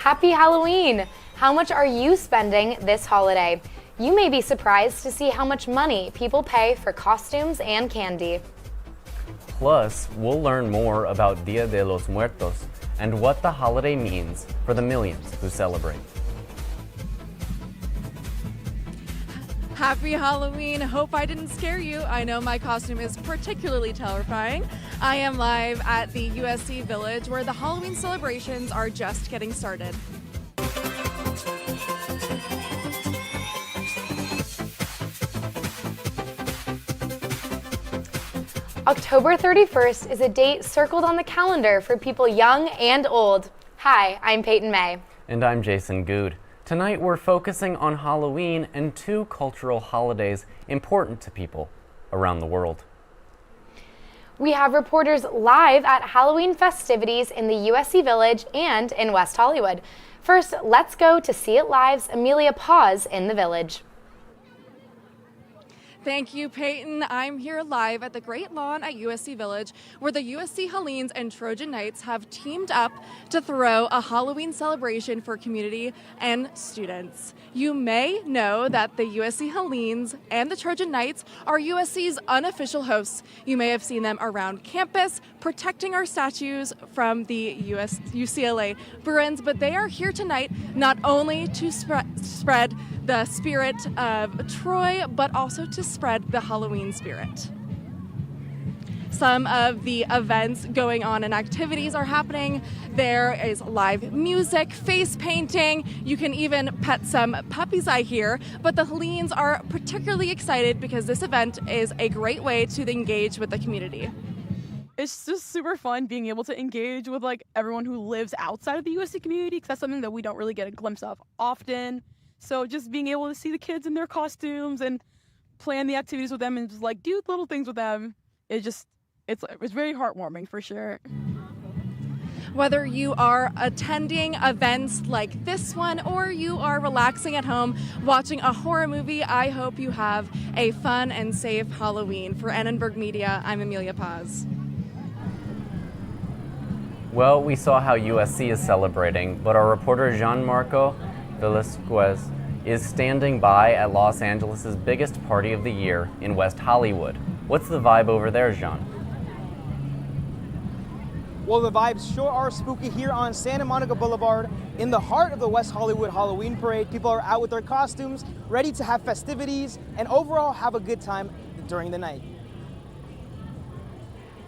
Happy Halloween! How much are you spending this holiday? You may be surprised to see how much money people pay for costumes and candy. Plus, we'll learn more about Día De Los Muertos and what the holiday means for the millions who celebrate. Happy Halloween. Hope I didn't scare you. I know my costume is particularly terrifying. I am live at the USC Village where the Halloween celebrations are just getting started. October 31st is a date circled on the calendar for people young and old. Hi, I'm Payton May. And I'm Jason Goode. Tonight we're focusing on Halloween and two cultural holidays important to people around the world. We have reporters live at Halloween festivities in the USC Village and in West Hollywood. First, let's go to See It Live's Emilia Paz in the Village. Thank you, Peyton. I'm here live at the Great Lawn at USC Village, where the USC Hellenes and Trojan Knights have teamed up to throw a Halloween celebration for community and students. You may know that the USC Hellenes and the Trojan Knights are USC's unofficial hosts. You may have seen them around campus, protecting our statues from the UCLA Bruins, but they are here tonight not only to spread the spirit of Troy, but also to spread the Halloween spirit. Some of the events going on and activities are happening. There is live music, face painting. You can even pet some puppies, I hear. But the Hellenes are particularly excited because this event is a great way to engage with the community. It's just super fun being able to engage with everyone who lives outside of the USC community, because that's something that we don't really get a glimpse of often. So just being able to see the kids in their costumes and plan the activities with them and just do little things with them, it's very heartwarming for sure. Whether you are attending events like this one or you are relaxing at home watching a horror movie, I hope you have a fun and safe Halloween. For Annenberg Media, I'm Emilia Paz. Well, we saw how USC is celebrating, but our reporter Gian Marco-Velásquez is standing by at Los Angeles' biggest party of the year in West Hollywood. What's the vibe over there, Jean? Well, the vibes sure are spooky here on Santa Monica Boulevard in the heart of the West Hollywood Halloween Parade. People are out with their costumes, ready to have festivities, and overall have a good time during the night.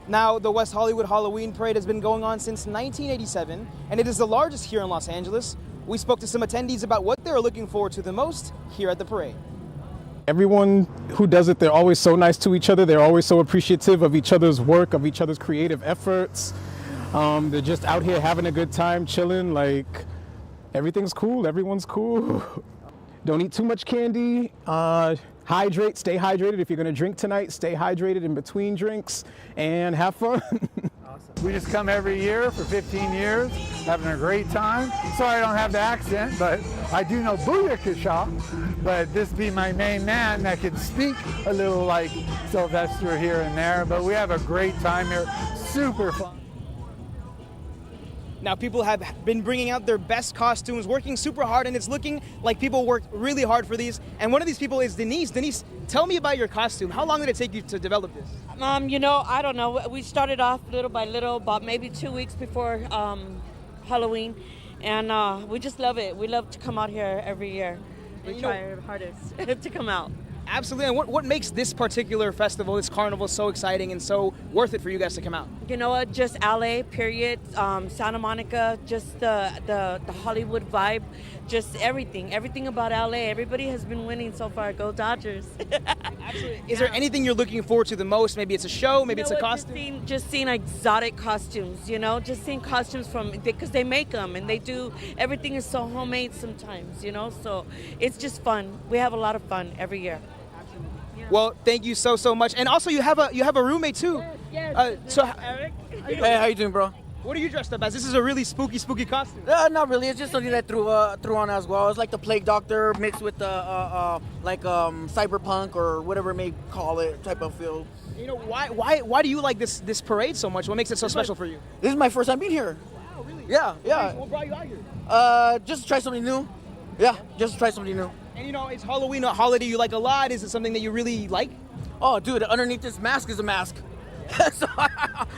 Now, the West Hollywood Halloween Parade has been going on since 1987, and it is the largest here in Los Angeles. We spoke to some attendees about what they're looking forward to the most here at the parade. Everyone who does it, they're always so nice to each other. They're always so appreciative of each other's work, of each other's creative efforts. They're just out here having a good time, chilling. Everything's cool, everyone's cool. Don't eat too much candy. Hydrate, stay hydrated. If you're gonna drink tonight, stay hydrated in between drinks and have fun. We just come every year for 15 years, having a great time. Sorry I don't have the accent, but I do know Booyakasha. But this be my main man that can speak a little like Sylvester here and there. But we have a great time here, super fun. Now, people have been bringing out their best costumes, working super hard, and it's looking like people worked really hard for these. And one of these people is Denise. Denise, tell me about your costume. How long did it take you to develop this? I don't know. We started off little by little, about maybe 2 weeks before Halloween, and we just love it. We love to come out here every year. We try our hardest to come out. Absolutely. And what makes this particular festival, this carnival, so exciting and so worth it for you guys to come out? You know what? Just LA, period. Santa Monica, just the Hollywood vibe, just everything about LA. Everybody has been winning so far. Go Dodgers! Absolutely. Is there anything you're looking forward to the most? Maybe it's a show, maybe it's a costume? Just seeing exotic costumes, just seeing costumes because they make them and they do, everything is so homemade sometimes, so it's just fun. We have a lot of fun every year. Well, thank you so much. And also, you have a roommate too. Yes. Eric. Hey, how you doing, bro? What are you dressed up as? This is a really spooky costume. Not really. It's just something that threw on as well. It's like the Plague Doctor mixed with the cyberpunk or whatever it may call it type of feel. Why do you like this parade so much? What makes it so special for you? This is my first time being here. Oh, really? Yeah, yeah. What brought you out here? Just to try something new. Yeah, just to try something new. And you know, is Halloween a holiday you like a lot? Is it something that you really like? Oh, dude, underneath this mask is a mask. So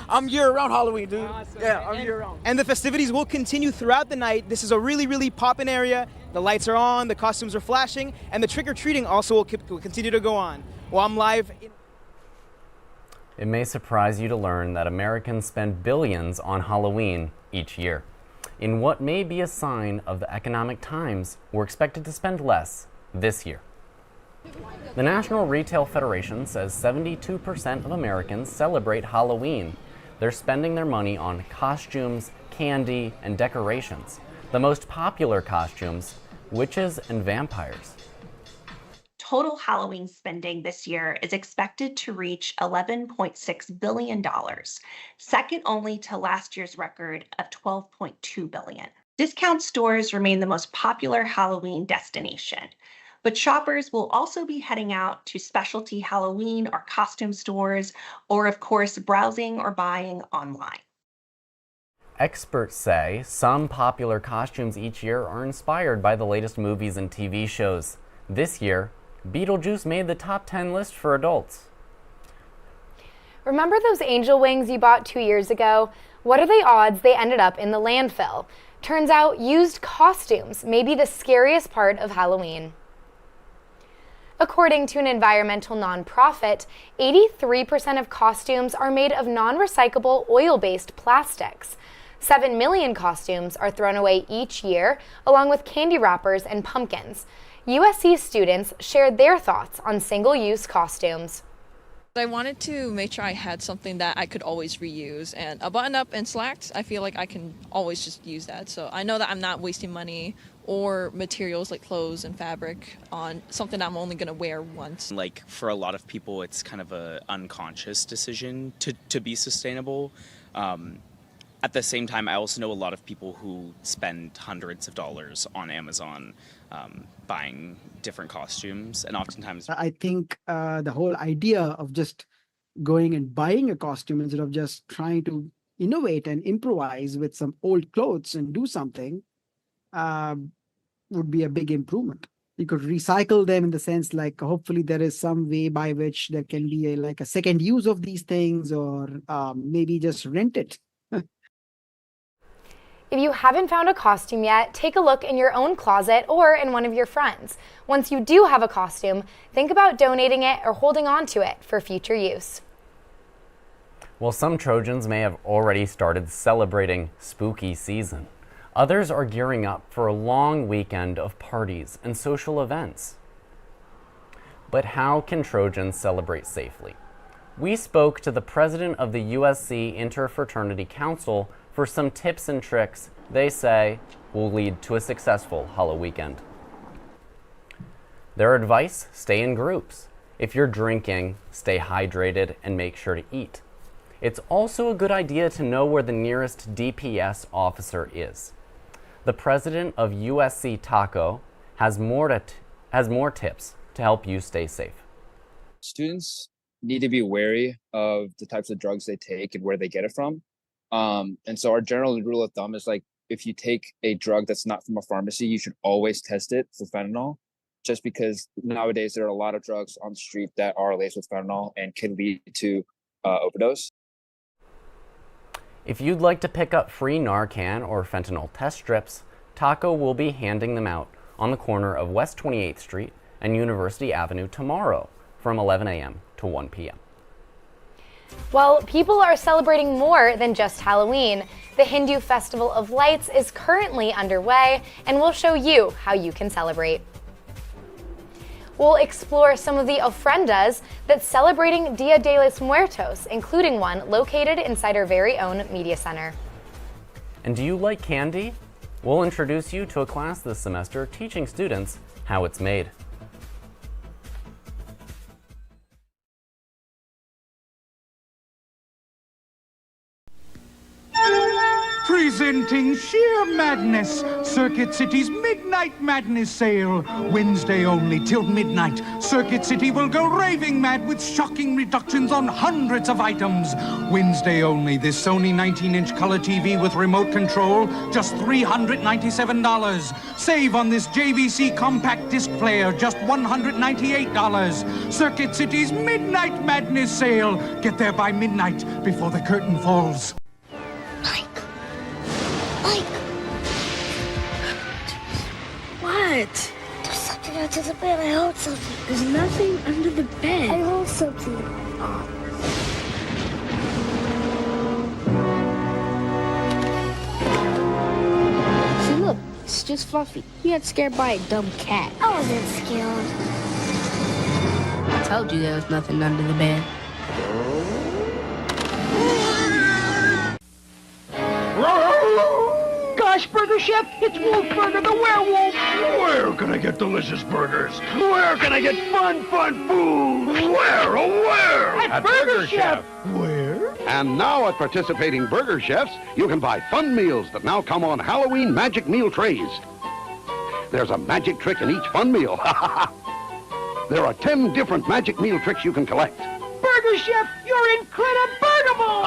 I'm year-round Halloween, dude. Awesome. Yeah, I'm And- year-round. And the festivities will continue throughout the night. This is a really, really poppin' area. The lights are on, the costumes are flashing, and the trick-or-treating also will continue to go on. While I'm live in It may surprise you to learn that Americans spend billions on Halloween each year. In what may be a sign of the economic times, we're expected to spend less this year. The National Retail Federation says 72% of Americans celebrate Halloween. They're spending their money on costumes, candy, and decorations. The most popular costumes, witches and vampires. Total Halloween spending this year is expected to reach $11.6 billion, second only to last year's record of $12.2 billion. Discount stores remain the most popular Halloween destination, but shoppers will also be heading out to specialty Halloween or costume stores, or of course, browsing or buying online. Experts say some popular costumes each year are inspired by the latest movies and TV shows. This year, Beetlejuice made the top 10 list for adults. Remember those angel wings you bought 2 years ago? What are the odds they ended up in the landfill? Turns out used costumes may be the scariest part of Halloween. According to an environmental nonprofit, 83% of costumes are made of non-recyclable oil-based plastics. 7 million costumes are thrown away each year, along with candy wrappers and pumpkins. USC students shared their thoughts on single-use costumes. I wanted to make sure I had something that I could always reuse, and a button-up and slacks, I feel like I can always just use that. So I know that I'm not wasting money or materials like clothes and fabric on something I'm only going to wear once. Like for a lot of people, it's kind of a unconscious decision to be sustainable. At the same time, I also know a lot of people who spend hundreds of dollars on Amazon buying different costumes, and oftentimes I think the whole idea of just going and buying a costume instead of just trying to innovate and improvise with some old clothes and do something would be a big improvement. You could recycle them in the sense like hopefully there is some way by which there can be like a second use of these things, or maybe just rent it. If you haven't found a costume yet, take a look in your own closet or in one of your friends. Once you do have a costume, think about donating it or holding on to it for future use. While some Trojans may have already started celebrating spooky season, others are gearing up for a long weekend of parties and social events. But how can Trojans celebrate safely? We spoke to the president of the USC Interfraternity Council for some tips and tricks they say will lead to a successful Halloween weekend. Their advice: stay in groups. If you're drinking, stay hydrated and make sure to eat. It's also a good idea to know where the nearest DPS officer is. The president of USC Taco has more tips to help you stay safe. Students need to be wary of the types of drugs they take and where they get it from. And so our general rule of thumb is like, if you take a drug that's not from a pharmacy, you should always test it for fentanyl, just because nowadays there are a lot of drugs on the street that are laced with fentanyl and can lead to overdose. If you'd like to pick up free Narcan or fentanyl test strips, Taco will be handing them out on the corner of West 28th Street and University Avenue tomorrow from 11 a.m. to 1 p.m. Well, people are celebrating more than just Halloween. The Hindu Festival of Lights is currently underway, and we'll show you how you can celebrate. We'll explore some of the ofrendas that's celebrating Dia de los Muertos, including one located inside our very own media center. And do you like candy? We'll introduce you to a class this semester teaching students how it's made. Presenting sheer madness, Circuit City's Midnight Madness Sale. Wednesday only till midnight. Circuit City will go raving mad with shocking reductions on hundreds of items. Wednesday only, this Sony 19-inch color TV with remote control, just $397. Save on this JVC compact disc player, just $198. Circuit City's Midnight Madness Sale. Get there by midnight before the curtain falls. What? There's something under the bed. I heard something. There's nothing under the bed. I heard something. See, look. It's just Fluffy. He got scared by a dumb cat. I wasn't scared. I told you there was nothing under the bed. Gosh, Burger Chef, it's Wolfburger the werewolf. Where can I get delicious burgers? Where can I get fun food? Where, oh where? At Burger Chef. Where? And now at participating Burger Chefs, you can buy fun meals that now come on Halloween magic meal trays. There's a magic trick in each fun meal. There are 10 different magic meal tricks you can collect. Burger Chef, you're incredible!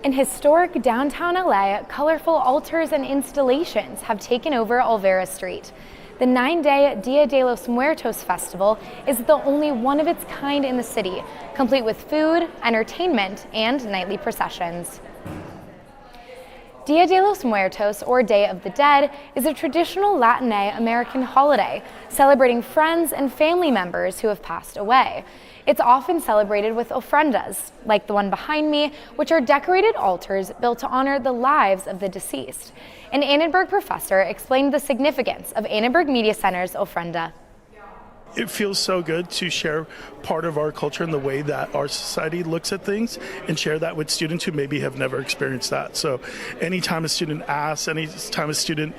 In historic downtown LA, colorful altars and installations have taken over Olvera Street. The 9-day Dia de los Muertos festival is the only one of its kind in the city, complete with food, entertainment, and nightly processions. Dia de los Muertos, or Day of the Dead, is a traditional Latin American holiday, celebrating friends and family members who have passed away. It's often celebrated with ofrendas, like the one behind me, which are decorated altars built to honor the lives of the deceased. An Annenberg professor explained the significance of Annenberg Media Center's ofrenda. It feels so good to share part of our culture and the way that our society looks at things and share that with students who maybe have never experienced that. So anytime a student asks, anytime a student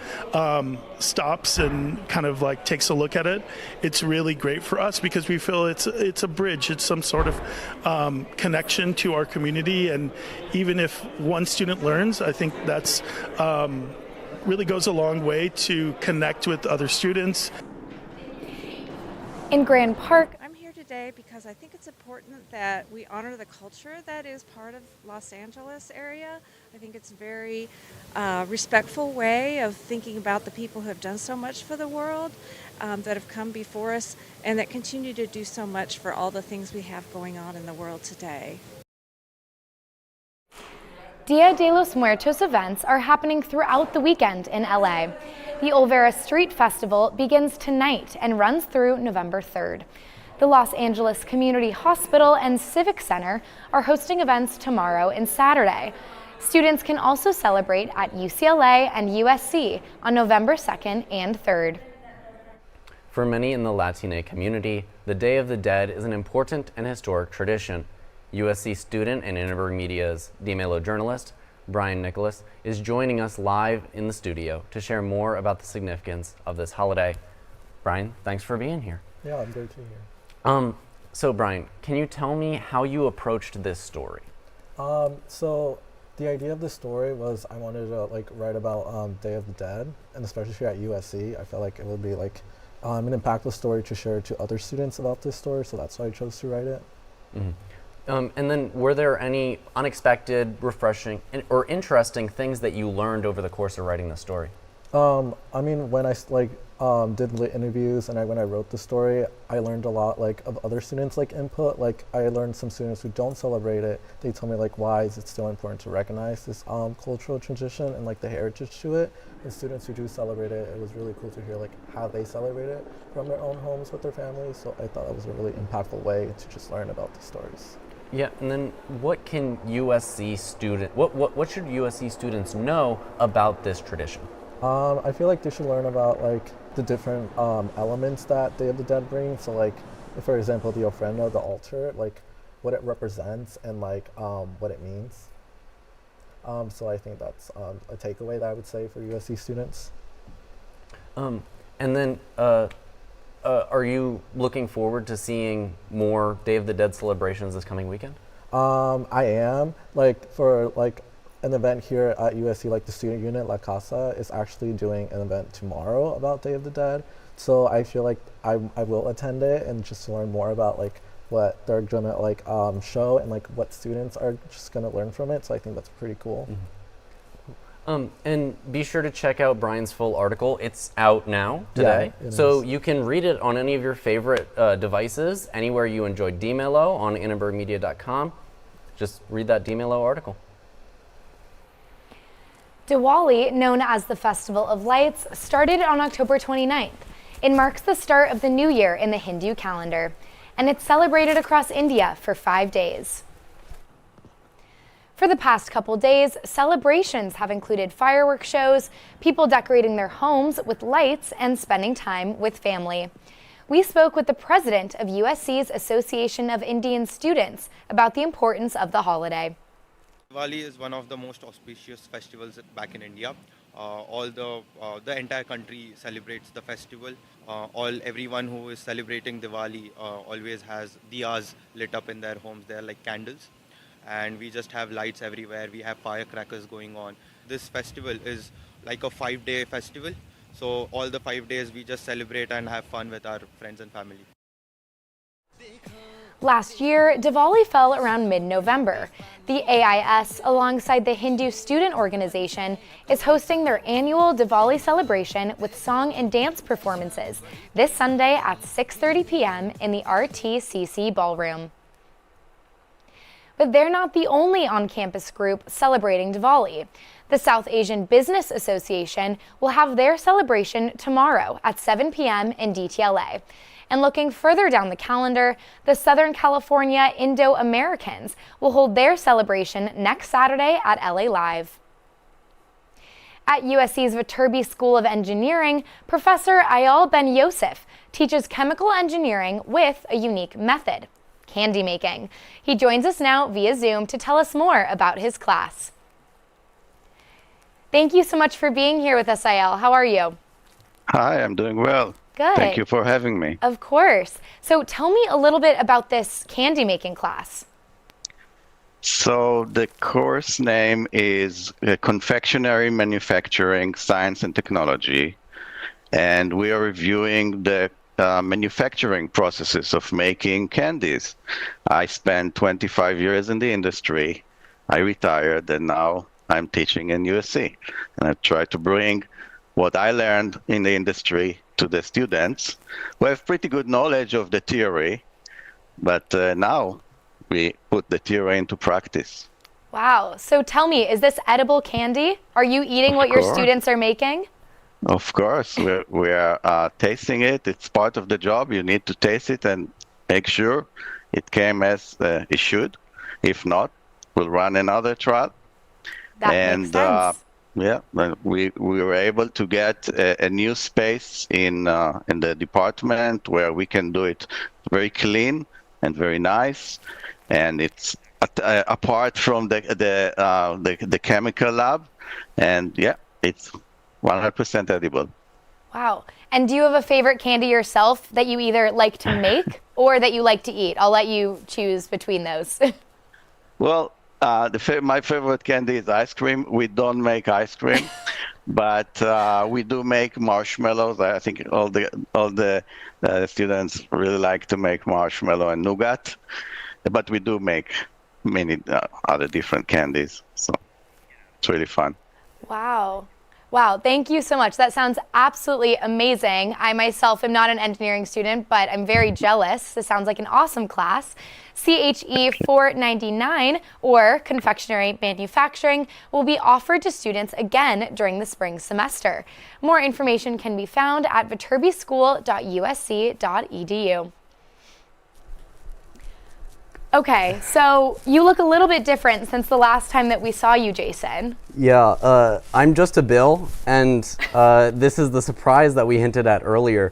stops and kind of like takes a look at it, it's really great for us because we feel it's a bridge. It's some sort of connection to our community. And even if one student learns, I think that's really goes a long way to connect with other students. In Grand Park, I'm here today because I think it's important that we honor the culture that is part of Los Angeles area. I think it's a very respectful way of thinking about the people who have done so much for the world, that have come before us, and that continue to do so much for all the things we have going on in the world today. Dia de los Muertos events are happening throughout the weekend in LA. The Olvera Street Festival begins tonight and runs through November 3rd. The Los Angeles Community Hospital and Civic Center are hosting events tomorrow and Saturday. Students can also celebrate at UCLA and USC on November 2nd and 3rd. For many in the Latina community, the Day of the Dead is an important and historic tradition. USC student and Annenberg Media's Dimelo journalist, Brian Nicholas, is joining us live in the studio to share more about the significance of this holiday. Brian, thanks for being here. Yeah, I'm great to be here. So Brian, can you tell me how you approached this story? So the idea of the story was I wanted to write about Day of the Dead, and especially here at USC, I felt like it would be an impactful story to share to other students about this story, so that's why I chose to write it. Mm-hmm. And then were there any unexpected, refreshing, or interesting things that you learned over the course of writing the story? I mean, when I did lit interviews and when I wrote the story, I learned a lot of other students' input. I learned some students who don't celebrate it. They told me why is it still important to recognize this cultural tradition and the heritage to it. And students who do celebrate it, it was really cool to hear how they celebrate it from their own homes with their families. So I thought that was a really impactful way to just learn about the stories. Yeah, and then what can USC what should USC students know about this tradition? I feel they should learn about the different elements that Day of the Dead brings. So for example, the ofrenda, the altar, what it represents and what it means. So I think that's a takeaway that I would say for USC students. And then are you looking forward to seeing more Day of the Dead celebrations this coming weekend? I am. Like for like an event here at USC, like the student unit La Casa is actually doing an event tomorrow about Day of the Dead. So I feel like I will attend it and just learn more about like what they're gonna like show and like what students are just gonna learn from it. So I think that's pretty cool. And be sure to check out Brian's full article. It's out now today. Yeah, so you can read it on any of your favorite devices, anywhere you enjoy Dimelo on annenbergmedia.com. Just read that Dimelo article. Diwali, known as the Festival of Lights, started on October 29th. It marks the start of the new year in the Hindu calendar, and it's celebrated across India for 5 days. For the past couple days, celebrations have included fireworks shows, people decorating their homes with lights, and spending time with family. We spoke with the president of USC's Association of Indian Students about the importance of the holiday. Diwali is one of the most auspicious festivals back in India. The entire country celebrates the festival. Everyone who is celebrating Diwali always has diyas lit up in their homes. They're like candles. And we just have lights everywhere. We have firecrackers going on. This festival is like a 5-day festival. So all the 5 days we just celebrate and have fun with our friends and family. Last year, Diwali fell around mid-November. The AIS, alongside the Hindu Student Organization, is hosting their annual Diwali celebration with song and dance performances this Sunday at 6:30 p.m. in the RTCC Ballroom. But they're not the only on-campus group celebrating Diwali. The South Asian Business Association will have their celebration tomorrow at 7 p.m. in DTLA. And looking further down the calendar, the Southern California Indo-Americans will hold their celebration next Saturday at LA Live. At USC's Viterbi School of Engineering, Professor Ayal Ben Yosef teaches chemical engineering with a unique method: candy making. He joins us now via Zoom to tell us more about his class. Thank you so much for being here with us, Ayal. How are you? Hi, I'm doing well. Good. Thank you for having me. Of course. So tell me a little bit about this candy making class. So the course name is Confectionery Manufacturing Science and Technology, and we are reviewing the manufacturing processes of making candies. I spent 25 years in the industry. I retired, and now I'm teaching in USC. And I try to bring what I learned in the industry to the students who have pretty good knowledge of the theory, but now we put the theory into practice. Wow. So tell me, is this edible candy? Are you eating what your students are making? Of course, we are tasting it. It's part of the job. You need to taste it and make sure it came as it should. If not, we'll run another trial. That makes sense. Yeah, we were able to get a new space in the department where we can do it very clean and very nice, and it's apart from the chemical lab, and yeah, it's 100% edible. Wow. And do you have a favorite candy yourself that you either like to make or that you like to eat? I'll let you choose between those. Well, my favorite candy is ice cream. We don't make ice cream, but we do make marshmallows. I think all the students really like to make marshmallow and nougat, but we do make many other different candies. So it's really fun. Wow. Wow, thank you so much. That sounds absolutely amazing. I myself am not an engineering student, but I'm very jealous. This sounds like an awesome class. CHE 499, or Confectionery Manufacturing, will be offered to students again during the spring semester. More information can be found at viterbischool.usc.edu. Okay, so you look a little bit different since the last time that we saw you, Jason. Yeah, I'm just a Bill, and this is the surprise that we hinted at earlier.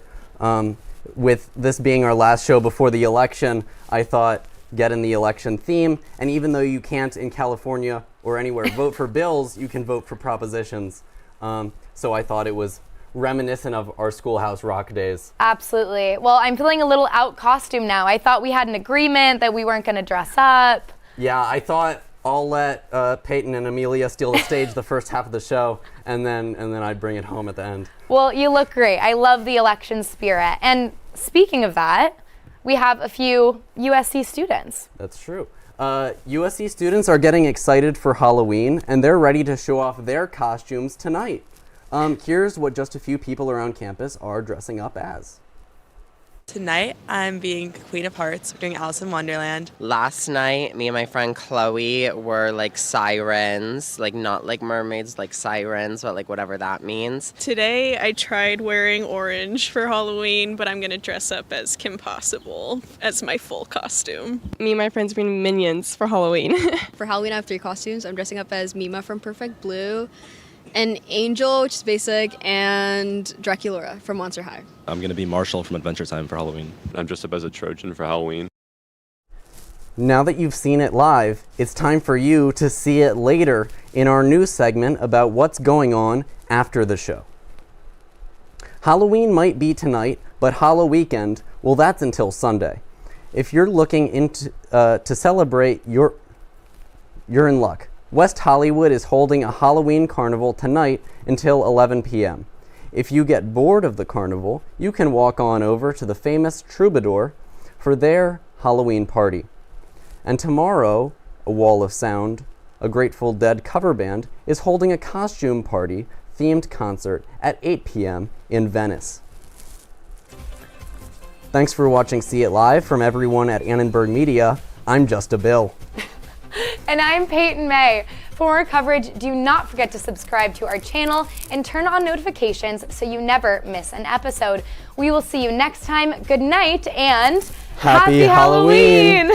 With this being our last show before the election, I thought get in the election theme, and even though you can't in California or anywhere vote for bills, you can vote for propositions. So I thought it was reminiscent of our Schoolhouse Rock days. Absolutely. Well, I'm feeling a little out costume now. I thought we had an agreement that we weren't going to dress up. Yeah, I thought I'll let Payton and Emilia steal the stage the first half of the show, and then I'd bring it home at the end. Well, you look great. I love the election spirit. And speaking of that, we have a few USC students. That's true. USC students are getting excited for Halloween, and they're ready to show off their costumes tonight. Here's what just a few people around campus are dressing up as. Tonight, I'm being Queen of Hearts. We're doing Alice in Wonderland. Last night, me and my friend Chloe were like sirens, like not like mermaids, like sirens, but like whatever that means. Today, I tried wearing orange for Halloween, but I'm gonna dress up as Kim Possible as my full costume. Me and my friends are being Minions for Halloween. For Halloween, I have 3 costumes. I'm dressing up as Mima from Perfect Blue, an Angel, which is basic, and Draculaura from Monster High. I'm going to be Marshall from Adventure Time for Halloween. I'm dressed up as a Trojan for Halloween. Now that you've seen it live, it's time for you to see it later in our news segment about what's going on after the show. Halloween might be tonight, but Halloweekend, well, that's until Sunday. If you're looking to celebrate, you're in luck. West Hollywood is holding a Halloween carnival tonight until 11 p.m. If you get bored of the carnival, you can walk on over to the famous Troubadour for their Halloween party. And tomorrow, A Wall of Sound, a Grateful Dead cover band, is holding a costume party themed concert at 8 p.m. in Venice. Thanks for watching See It Live. From everyone at Annenberg Media, I'm Just a Bill. And I'm Payton May. For more coverage, do not forget to subscribe to our channel and turn on notifications so you never miss an episode. We will see you next time. Good night and Happy Halloween!